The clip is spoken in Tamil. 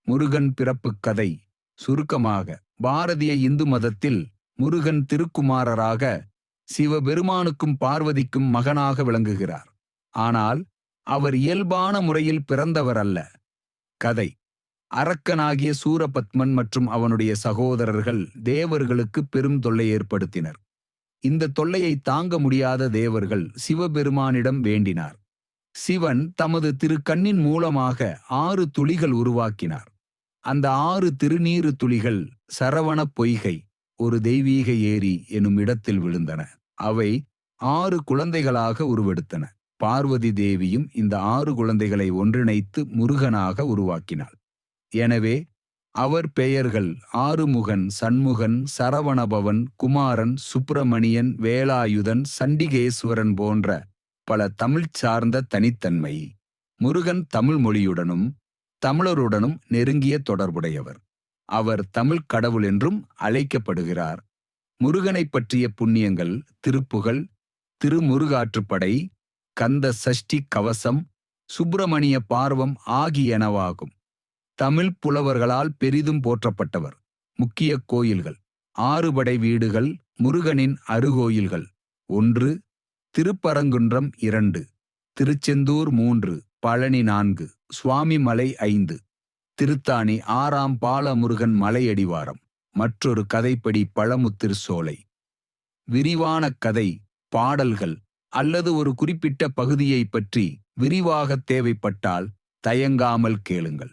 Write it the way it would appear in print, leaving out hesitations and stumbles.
முருகன் பிறப்புக் கதை. சுருக்கமாக, பாரதிய இந்து மதத்தில் முருகன் திருக்குமாரராக சிவபெருமானுக்கும் பார்வதிக்கும் மகனாக விளங்குகிறார். ஆனால் அவர் இயல்பான முறையில் பிறந்தவர் அல்ல. கதை: அரக்கனாகிய சூரபத்மன் மற்றும் அவனுடைய சகோதரர்கள் தேவர்களுக்கு பெரும் தொல்லை ஏற்படுத்தினர். இந்த தொல்லையை தாங்க முடியாத தேவர்கள் சிவபெருமானிடம் வேண்டினார். சிவன் தமது திருக்கண்ணின் மூலமாக 6 துளிகள் உருவாக்கினார். அந்த 6 திருநீறு துளிகள் சரவணப் பொய்கை, ஒரு தெய்வீக ஏரி எனும் இடத்தில் விழுந்தன. அவை 6 குழந்தைகளாக உருவெடுத்தன. பார்வதி தேவியும் இந்த 6 குழந்தைகளை ஒன்றிணைத்து முருகனாக உருவாக்கினாள். எனவே அவர் பெயர்கள் ஆறுமுகன், சண்முகன், சரவணபவன், குமாரன், சுப்பிரமணியன், வேலாயுதன், சண்டிகேஸ்வரன் போன்ற பல தமிழ் சார்ந்த தனித்தன்மை. முருகன் தமிழ் மொழியுடனும் தமிழருடனும் நெருங்கிய தொடர்புடையவர். அவர் தமிழ் கடவுள் என்றும் அழைக்கப்படுகிறார். முருகனை பற்றிய புண்ணியங்கள் திருப்புகழ், திருமுருகாற்றுப்படை, கந்த சஷ்டி கவசம், சுப்பிரமணிய பார்வம் ஆகியனவாகும். தமிழ் புலவர்களால் பெரிதும் போற்றப்பட்டவர். முக்கிய கோயில்கள்: 6 படை வீடுகள், முருகனின் அருகோயில்கள்: 1 திருப்பரங்குன்றம், 2 திருச்செந்தூர், 3 பழனி, 4 சுவாமிமலை, 5 திருத்தாணி, 6ஆம் பாலமுருகன் மலையடிவாரம். மற்றொரு கதைப்படி பழமுதிர் சோலை. விரிவான கதை, பாடல்கள் அல்லது ஒரு குறிப்பிட்ட பகுதியை பற்றி விரிவாக தேவைப்பட்டால் தயங்காமல் கேளுங்கள்.